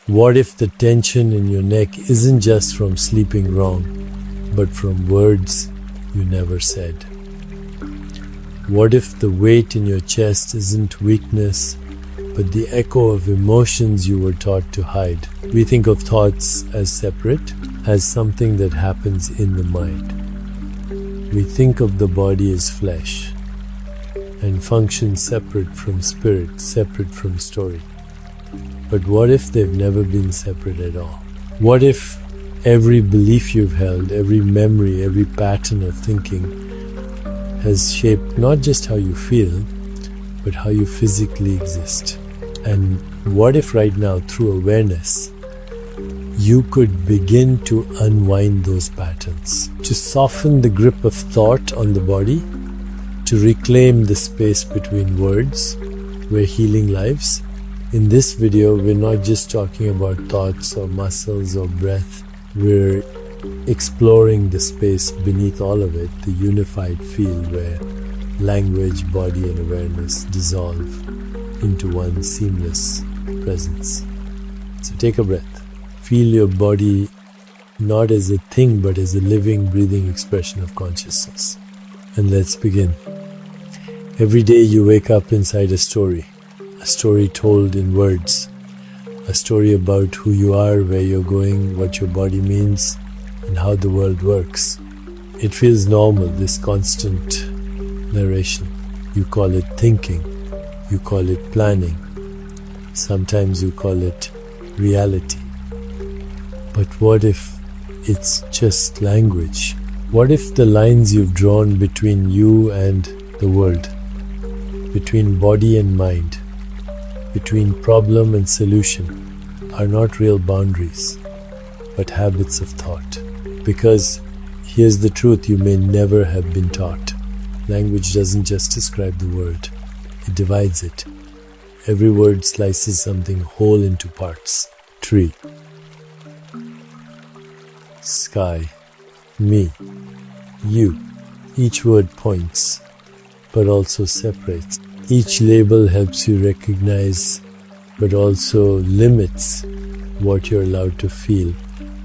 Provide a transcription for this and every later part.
What if the tension in your neck isn't just from sleeping wrong, but from words you never said? What if the weight in your chest isn't weakness, but the echo of emotions you were taught to hide? We think of thoughts as separate, as something that happens in the mind. We think of the body as flesh and functions separate from spirit, separate from story. But what if they've never been separate at all? What if every belief you've held, every memory, every pattern of thinking has shaped not just how you feel, but how you physically exist? And what if right now, through awareness, you could begin to unwind those patterns, to soften the grip of thought on the body, to reclaim the space between words where healing lives? In this video, we're not just talking about thoughts or muscles or breath. We're exploring the space beneath all of it, the unified field where language, body, and awareness dissolve into one seamless presence. So take a breath. Feel your body not as a thing, but as a living, breathing expression of consciousness. And let's begin. Every day you wake up inside a story told in words, a story about who you are, where you're going, what your body means, and how the world works. It feels normal, this constant narration. You call it thinking, you call it planning, sometimes you call it reality. But what if it's just language? What if the lines you've drawn between you and the world, between body and mind, between problem and solution, are not real boundaries, but habits of thought? Because here's the truth you may never have been taught. Language doesn't just describe the world, it divides it. Every word slices something whole into parts. Tree, sky, me, you. Each word points, but also separates. Each label helps you recognize, but also limits what you're allowed to feel.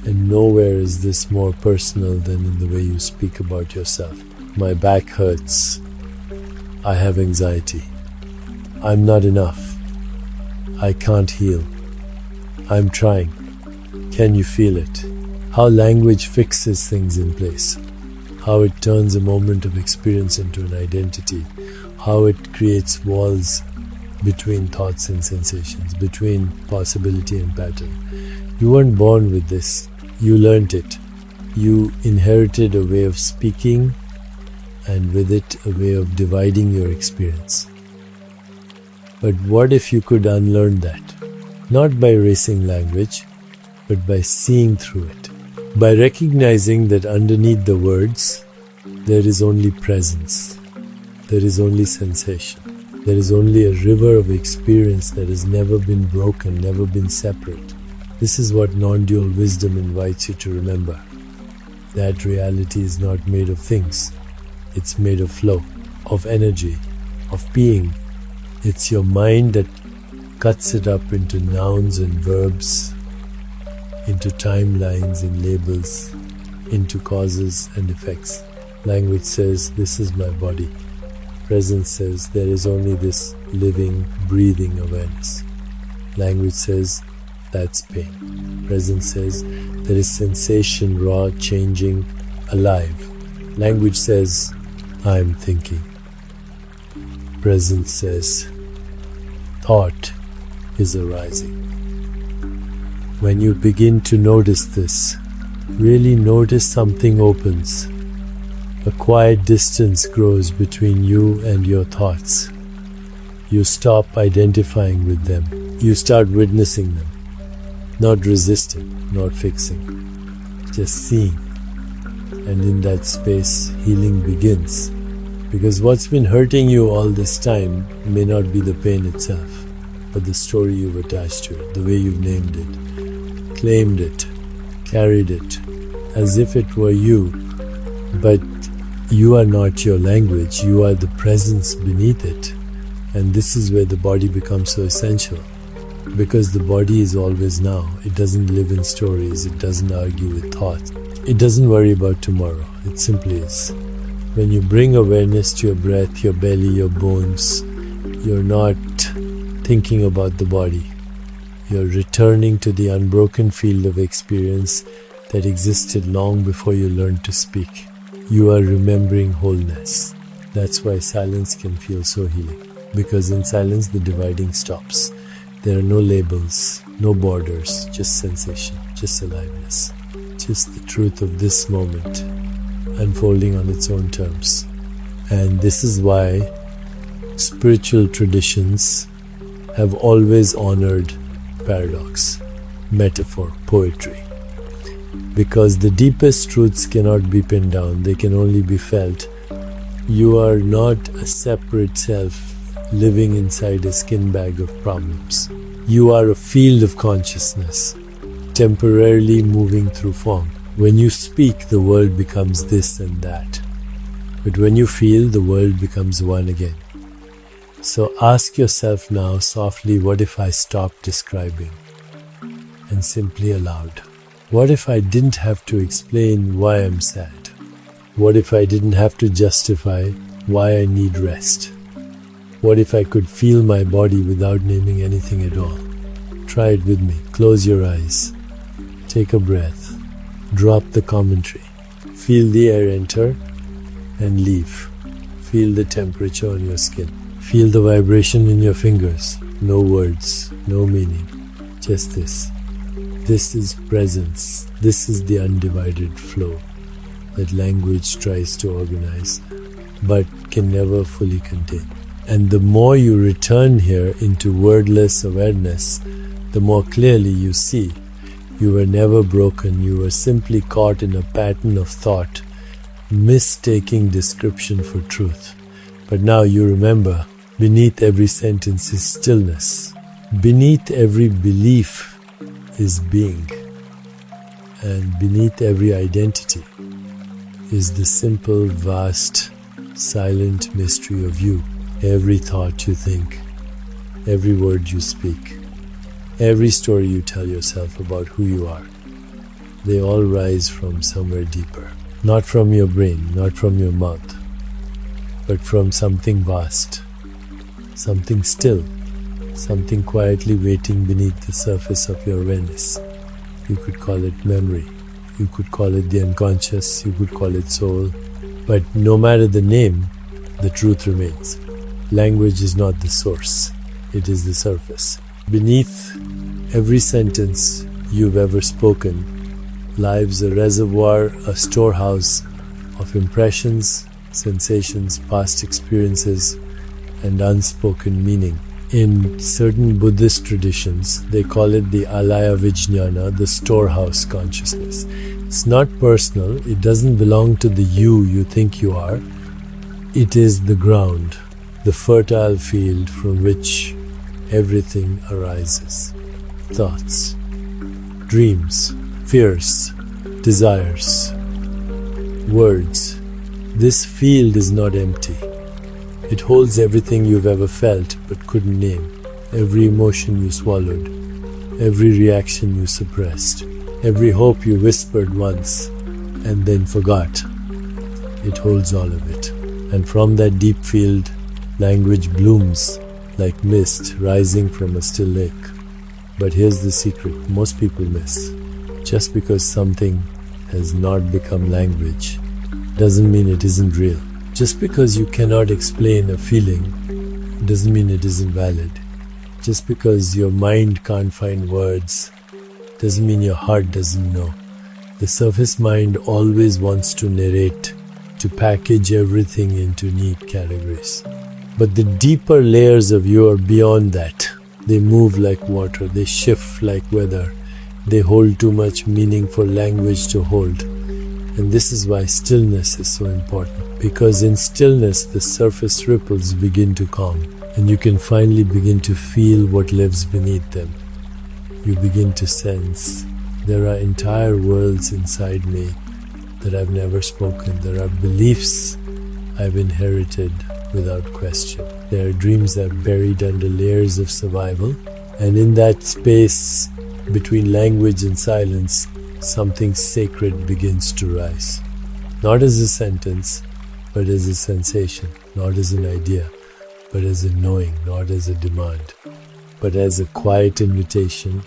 And nowhere is this more personal than in the way you speak about yourself. My back hurts. I have anxiety. I'm not enough. I can't heal. I'm trying. Can you feel it? How language fixes things in place. How it turns a moment of experience into an identity. How it creates walls between thoughts and sensations, between possibility and pattern. You weren't born with this. You learned it. You inherited a way of speaking, and with it a way of dividing your experience. But what if you could unlearn that? Not by erasing language, but by seeing through it. By recognizing that underneath the words, there is only presence. There is only sensation. There is only a river of experience that has never been broken, never been separate. This is what non-dual wisdom invites you to remember. That reality is not made of things. It's made of flow, of energy, of being. It's your mind that cuts it up into nouns and verbs, into timelines and labels, into causes and effects. Language says, this is my body. Presence says, there is only this living, breathing awareness. Language says, that's pain. Presence says, there is sensation, raw, changing, alive. Language says, I'm thinking. Presence says, thought is arising. When you begin to notice this, really notice something opens. A quiet distance grows between you and your thoughts. You stop identifying with them. You start witnessing them. Not resisting, not fixing. Just seeing. And in that space, healing begins. Because what's been hurting you all this time may not be the pain itself, but the story you've attached to it, the way you've named it, claimed it, carried it, as if it were you. But you are not your language, you are the presence beneath it. And this is where the body becomes so essential. Because the body is always now. It doesn't live in stories. It doesn't argue with thoughts. It doesn't worry about tomorrow. It simply is. When you bring awareness to your breath, your belly, your bones, you're not thinking about the body. You're returning to the unbroken field of experience that existed long before you learned to speak. You are remembering wholeness. That's why silence can feel so healing. Because in silence, the dividing stops. There are no labels, no borders, just sensation, just aliveness, just the truth of this moment unfolding on its own terms. And this is why spiritual traditions have always honored paradox, metaphor, poetry. Because the deepest truths cannot be pinned down, they can only be felt. You are not a separate self living inside a skin bag of problems. You are a field of consciousness, temporarily moving through form. When you speak, the world becomes this and that. But when you feel, the world becomes one again. So ask yourself now softly, what if I stopped describing and simply allowed? What if I didn't have to explain why I'm sad? What if I didn't have to justify why I need rest? What if I could feel my body without naming anything at all? Try it with me. Close your eyes. Take a breath. Drop the commentary. Feel the air enter and leave. Feel the temperature on your skin. Feel the vibration in your fingers. No words, no meaning. Just this. This is presence. This is the undivided flow that language tries to organize but can never fully contain. And the more you return here into wordless awareness, the more clearly you see you were never broken. You were simply caught in a pattern of thought, mistaking description for truth. But now you remember, beneath every sentence is stillness. Beneath every belief is being. And beneath every identity is the simple, vast, silent mystery of you. Every thought you think, every word you speak, every story you tell yourself about who you are, they all rise from somewhere deeper. Not from your brain, not from your mouth, but from something vast, something still, something quietly waiting beneath the surface of your awareness. You could call it memory, you could call it the unconscious, you could call it soul, but no matter the name, the truth remains. Language is not the source, it is the surface. Beneath every sentence you've ever spoken lies a reservoir, a storehouse of impressions, sensations, past experiences, and unspoken meaning. In certain Buddhist traditions, they call it the alaya vijnana, the storehouse consciousness. It's not personal, it doesn't belong to the you think you are. It is the ground, the fertile field from which everything arises. Thoughts, dreams, fears, desires, words. This field is not empty. It holds everything you've ever felt but couldn't name, every emotion you swallowed, every reaction you suppressed, every hope you whispered once and then forgot. It holds all of it. And from that deep field, language blooms like mist rising from a still lake. But here's the secret most people miss. Just because something has not become language doesn't mean it isn't real. Just because you cannot explain a feeling doesn't mean it isn't valid. Just because your mind can't find words doesn't mean your heart doesn't know. The surface mind always wants to narrate, to package everything into neat categories. But the deeper layers of you are beyond that. They move like water, they shift like weather, they hold too much meaning for language to hold. And this is why stillness is so important. Because in stillness, the surface ripples begin to calm, and you can finally begin to feel what lives beneath them. You begin to sense there are entire worlds inside me that I've never spoken. There are beliefs I've inherited without question. There are dreams that are buried under layers of survival, And in that space between language and silence, something sacred begins to rise. Not as a sentence, but as a sensation. Not as an idea, but as a knowing. Not as a demand, but as a quiet invitation.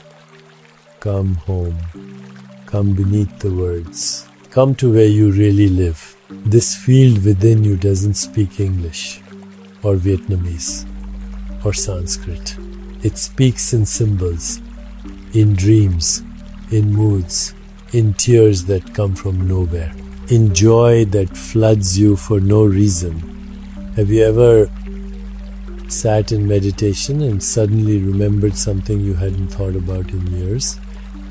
Come home. Come beneath the words. Come to where you really live. This field within you doesn't speak English or Vietnamese or Sanskrit. It speaks in symbols, in dreams, in moods, in tears that come from nowhere, in joy that floods you for no reason. Have you ever sat in meditation and suddenly remembered something you hadn't thought about in years?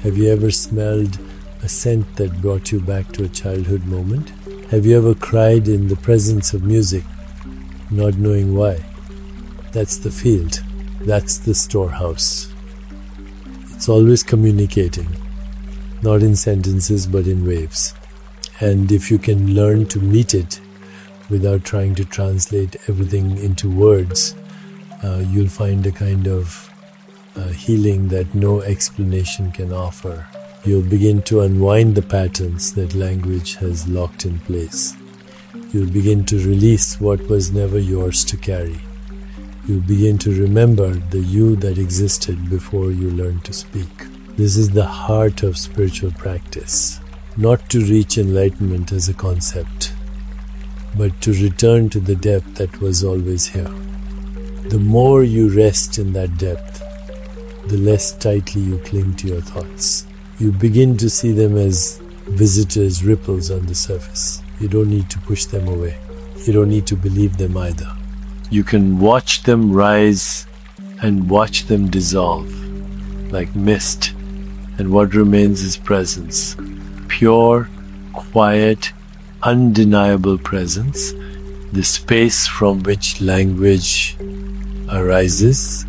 Have you ever smelled a scent that brought you back to a childhood moment? Have you ever cried in the presence of music, not knowing why? That's the field. That's the storehouse. It's always communicating, not in sentences but in waves. And if you can learn to meet it without trying to translate everything into words, you'll find a kind of healing that no explanation can offer. You'll begin to unwind the patterns that language has locked in place. You'll begin to release what was never yours to carry. You'll begin to remember the you that existed before you learned to speak. This is the heart of spiritual practice. Not to reach enlightenment as a concept, but to return to the depth that was always here. The more you rest in that depth, the less tightly you cling to your thoughts. You begin to see them as visitors, ripples on the surface. You don't need to push them away. You don't need to believe them either. You can watch them rise and watch them dissolve like mist, and what remains is presence. Pure, quiet, undeniable presence, the space from which language arises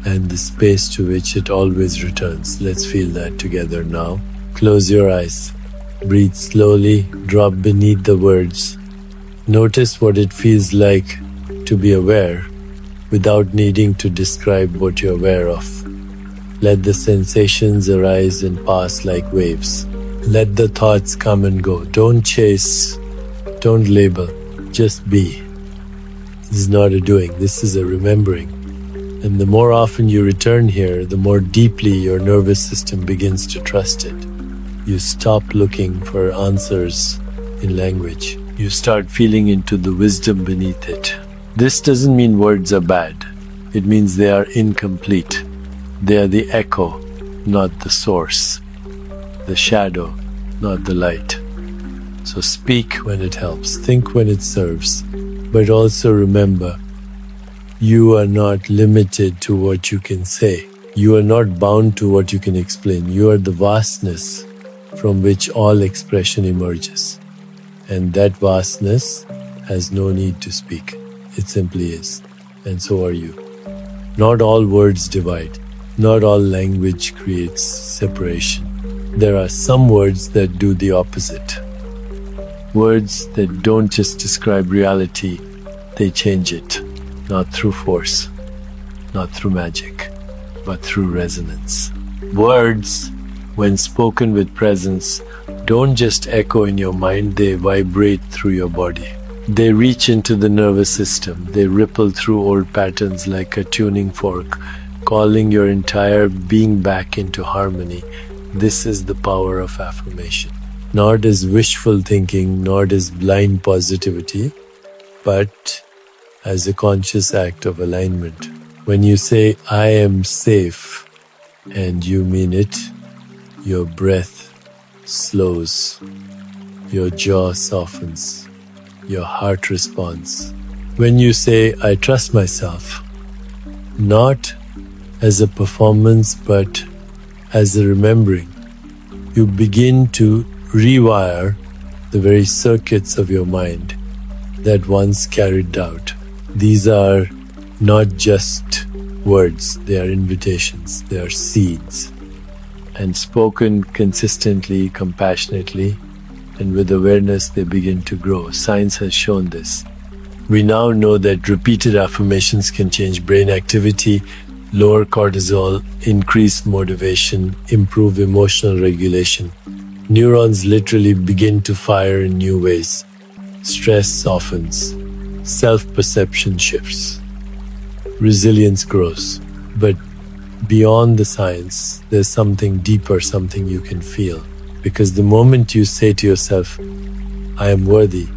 and the space to which it always returns. Let's feel that together now. Close your eyes. Breathe slowly, drop beneath the words. Notice what it feels like to be aware without needing to describe what you're aware of. Let the sensations arise and pass like waves. Let the thoughts come and go. Don't chase, don't label, just be. This is not a doing, this is a remembering. And the more often you return here, the more deeply your nervous system begins to trust it. You stop looking for answers in language. You start feeling into the wisdom beneath it. This doesn't mean words are bad. It means they are incomplete. They are the echo, not the source. The shadow, not the light. So speak when it helps, think when it serves, but also remember, you are not limited to what you can say. You are not bound to what you can explain. You are the vastness from which all expression emerges. And that vastness has no need to speak. It simply is. And so are you. Not all words divide. Not all language creates separation. There are some words that do the opposite. Words that don't just describe reality, they change it. Not through force, not through magic, but through resonance. Words, when spoken with presence, don't just echo in your mind, they vibrate through your body. They reach into the nervous system. They ripple through old patterns like a tuning fork, calling your entire being back into harmony. This is the power of affirmation. Not as wishful thinking, not as blind positivity, but as a conscious act of alignment. When you say, I am safe, and you mean it, your breath slows, your jaw softens, your heart responds. When you say, I trust myself, not as a performance, but as a remembering, you begin to rewire the very circuits of your mind that once carried doubt. These are not just words, they are invitations, they are seeds. And spoken consistently, compassionately, and with awareness, they begin to grow. Science has shown this. We now know that repeated affirmations can change brain activity, lower cortisol, increase motivation, improve emotional regulation. Neurons literally begin to fire in new ways. Stress softens. Self-perception shifts. Resilience grows. But beyond the science, there's something deeper, something you can feel. Because the moment you say to yourself, I am worthy,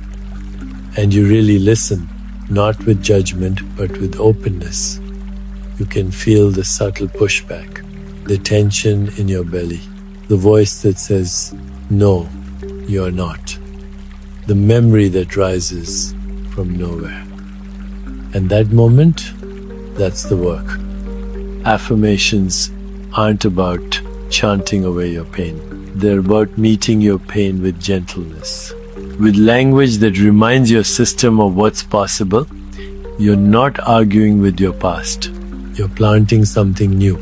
and you really listen, not with judgment, but with openness, you can feel the subtle pushback, the tension in your belly, the voice that says, no, you are not, the memory that rises from nowhere. And that moment, that's the work. Affirmations aren't about chanting away your pain. They're about meeting your pain with gentleness, with language that reminds your system of what's possible. You're not arguing with your past. You're planting something new.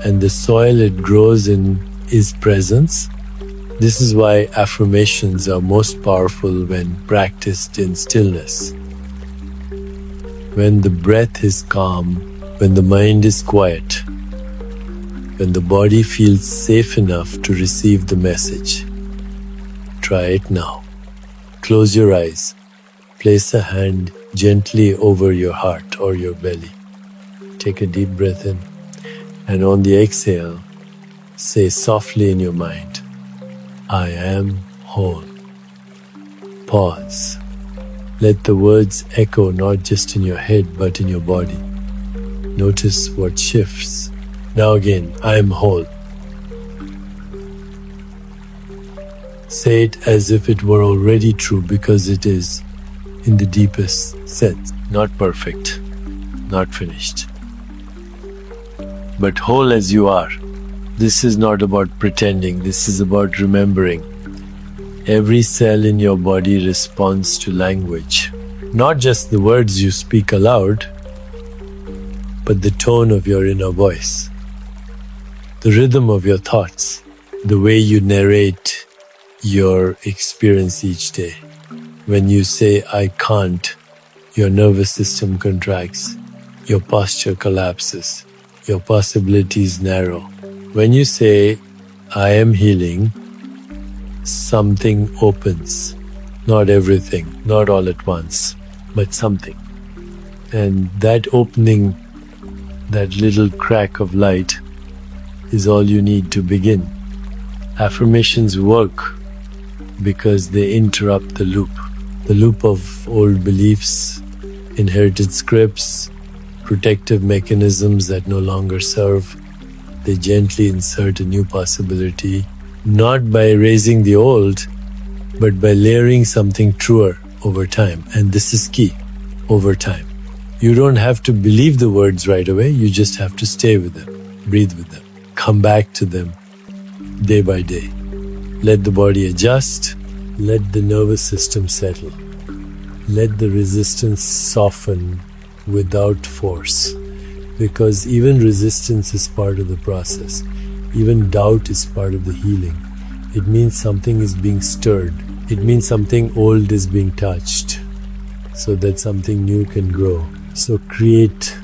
And the soil it grows in is presence. This is why affirmations are most powerful when practiced in stillness. When the breath is calm, when the mind is quiet, when the body feels safe enough to receive the message. Try it now. Close your eyes. Place a hand gently over your heart or your belly. Take a deep breath in, and on the exhale, say softly in your mind, I am whole. Pause. Let the words echo not just in your head but in your body. Notice what shifts. Now again, I am whole. Say it as if it were already true, because it is, in the deepest sense. Not perfect, not finished, but whole as you are. This is not about pretending, this is about remembering. Every cell in your body responds to language. Not just the words you speak aloud, but the tone of your inner voice, the rhythm of your thoughts, the way you narrate your experience each day. When you say, I can't, your nervous system contracts, your posture collapses, your possibilities narrow. When you say, I am healing, something opens. Not everything, not all at once, but something. And that opening, that little crack of light, is all you need to begin. Affirmations work because they interrupt the loop of old beliefs, inherited scripts, protective mechanisms that no longer serve. They gently insert a new possibility, not by erasing the old, but by layering something truer over time. And this is key, over time. You don't have to believe the words right away, you just have to stay with them, breathe with them, come back to them day by day. Let the body adjust, let the nervous system settle, let the resistance soften without force. Because even resistance is part of the process. Even doubt is part of the healing. It means something is being stirred. It means something old is being touched so that something new can grow. So create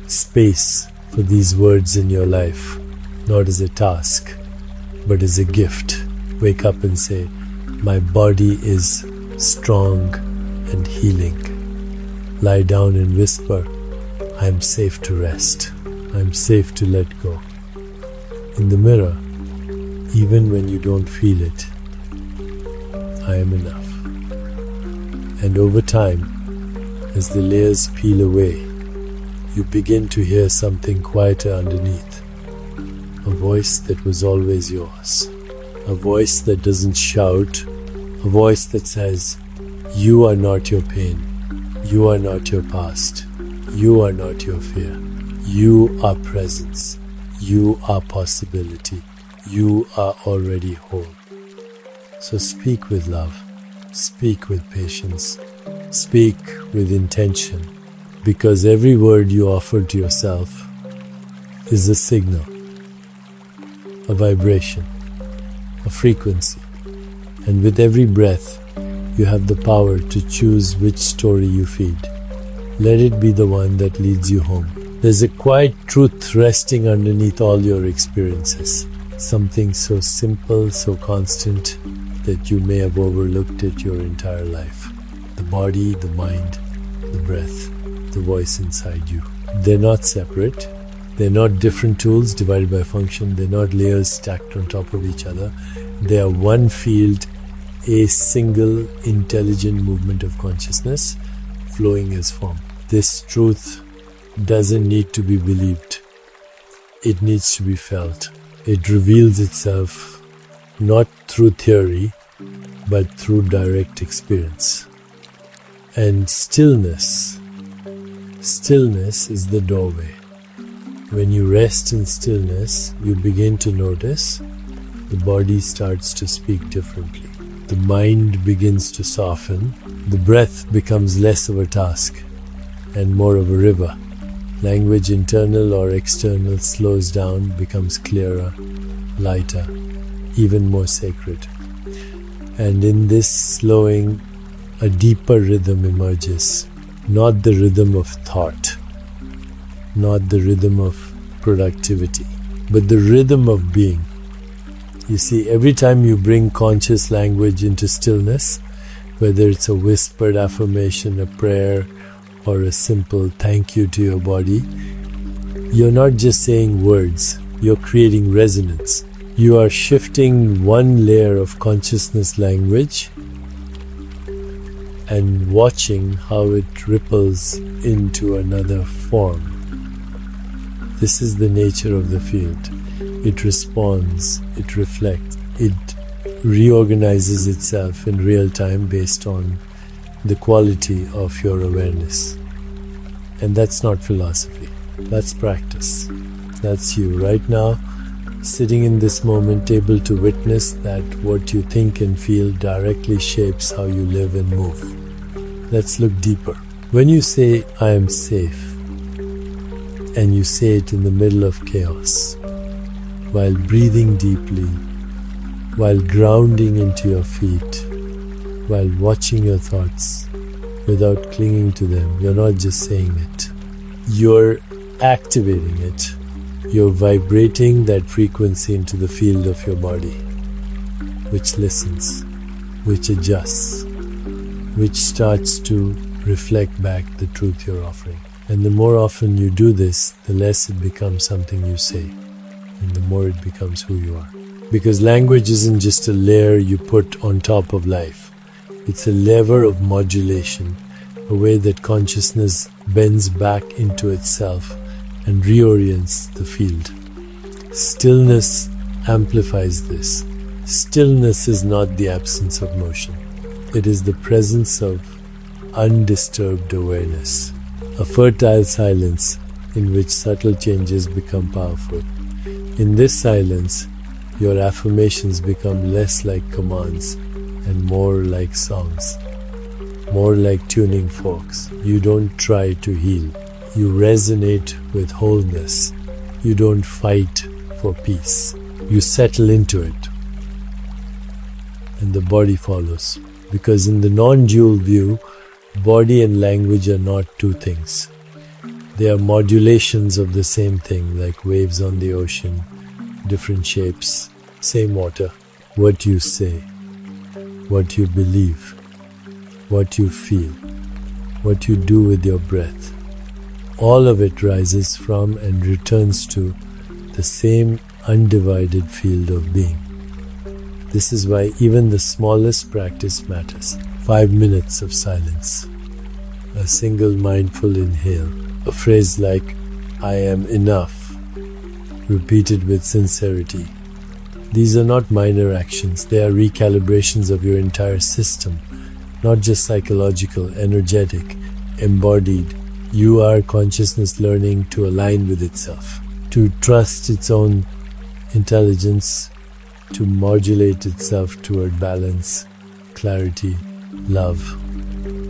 space for these words in your life, not as a task, but as a gift. Wake up and say, my body is strong and healing. Lie down and whisper, I am safe to rest. I am safe to let go. In the mirror, even when you don't feel it, I am enough. And over time, as the layers peel away, you begin to hear something quieter underneath. A voice that was always yours. A voice that doesn't shout. A voice that says, you are not your pain. You are not your past. You are not your fear. You are presence. You are possibility. You are already whole. So speak with love. Speak with patience. Speak with intention. Because every word you offer to yourself is a signal, a vibration, a frequency. And with every breath, you have the power to choose which story you feed. Let it be the one that leads you home. There's a quiet truth resting underneath all your experiences. Something so simple, so constant, that you may have overlooked it your entire life. The body, the mind, the breath, the voice inside you. They're not separate. They're not different tools divided by function. They're not layers stacked on top of each other. They are one field, a single intelligent movement of consciousness flowing as form. This truth doesn't need to be believed. It needs to be felt. It reveals itself not through theory, but through direct experience. And stillness is the doorway. When you rest in stillness, you begin to notice the body starts to speak differently. The mind begins to soften. The breath becomes less of a task and more of a river. Language, internal or external, slows down, becomes clearer, lighter, even more sacred. And in this slowing, a deeper rhythm emerges. Not the rhythm of thought, not the rhythm of productivity, but the rhythm of being. You see, every time you bring conscious language into stillness, whether it's a whispered affirmation, a prayer, or a simple thank you to your body, you're not just saying words, you're creating resonance. You are shifting one layer of consciousness language and watching how it ripples into another form. This is the nature of the field. It responds, it reflects, it reorganizes itself in real time based on the quality of your awareness. And that's not philosophy, that's practice. That's you right now, sitting in this moment, able to witness that what you think and feel directly shapes how you live and move. Let's look deeper. When you say, I am safe, and you say it in the middle of chaos, while breathing deeply, while grounding into your feet, while watching your thoughts without clinging to them, you're not just saying it. You're activating it. You're vibrating that frequency into the field of your body, which listens, which adjusts, which starts to reflect back the truth you're offering. And the more often you do this, the less it becomes something you say, and the more it becomes who you are. Because language isn't just a layer you put on top of life. It's a lever of modulation, a way that consciousness bends back into itself and reorients the field. Stillness amplifies this. Stillness is not the absence of motion. It is the presence of undisturbed awareness, a fertile silence in which subtle changes become powerful. In this silence, your affirmations become less like commands and more like songs, more like tuning forks. You don't try to heal. You resonate with wholeness. You don't fight for peace. You settle into it. And the body follows. Because in the non-dual view, body and language are not two things. They are modulations of the same thing, like waves on the ocean, different shapes, same water. What you say, what you believe, what you feel, what you do with your breath, all of it rises from and returns to the same undivided field of being. This is why even the smallest practice matters. 5 minutes of silence, a single mindful inhale, a phrase like, I am enough, repeated with sincerity. These are not minor actions, they are recalibrations of your entire system, not just psychological, energetic, embodied. You are consciousness learning to align with itself, to trust its own intelligence, to modulate itself toward balance, clarity, love.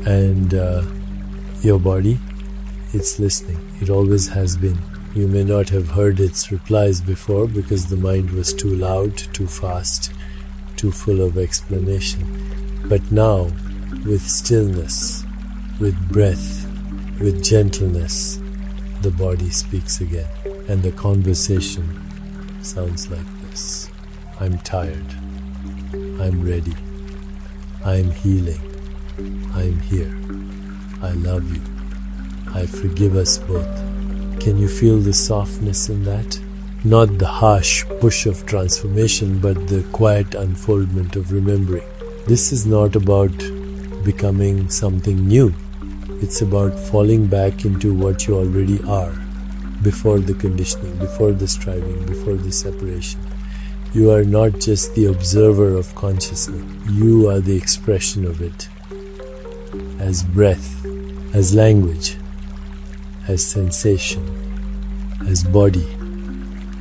And your body, it's listening. It always has been. You may not have heard its replies before because the mind was too loud, too fast, too full of explanation. But now, with stillness, with breath, with gentleness, the body speaks again. And the conversation sounds like this. I'm tired. I'm ready. I'm healing. I'm here. I love you. I forgive us both. Can you feel the softness in that? Not the harsh push of transformation, but the quiet unfoldment of remembering. This is not about becoming something new. It's about falling back into what you already are, before the conditioning, before the striving, before the separation. You are not just the observer of consciousness. You are the expression of it. As breath, as language, as sensation, as body.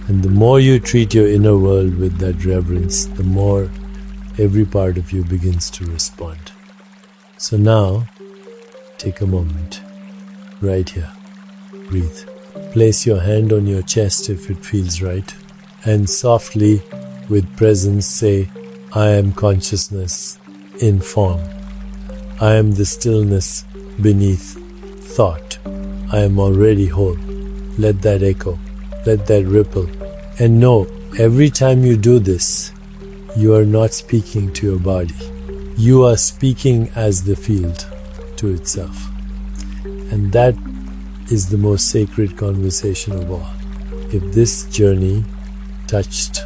And the more you treat your inner world with that reverence, the more every part of you begins to respond. So now, take a moment, right here. Breathe. Place your hand on your chest if it feels right, and softly, with presence, say, I am consciousness in form. I am the stillness beneath thought. I am already whole. Let that echo. Let that ripple. And know, every time you do this, you are not speaking to your body. You are speaking as the field to itself. And that is the most sacred conversation of all. If this journey touched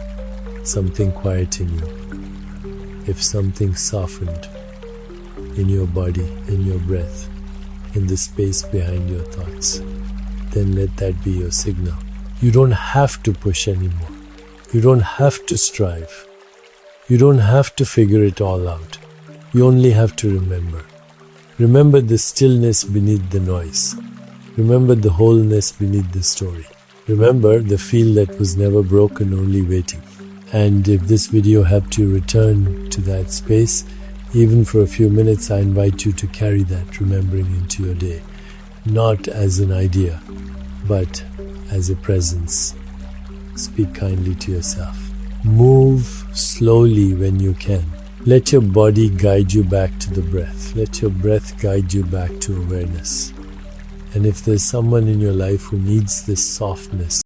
something quiet in you, if something softened in your body, in your breath, in the space behind your thoughts, then let that be your signal. You don't have to push anymore. You don't have to strive. You don't have to figure it all out. You only have to remember. Remember the stillness beneath the noise. Remember the wholeness beneath the story. Remember the feel that was never broken, only waiting. And if this video helped you return to that space, even for a few minutes, I invite you to carry that remembering into your day. Not as an idea, but as a presence. Speak kindly to yourself. Move slowly when you can. Let your body guide you back to the breath. Let your breath guide you back to awareness. And if there's someone in your life who needs this softness,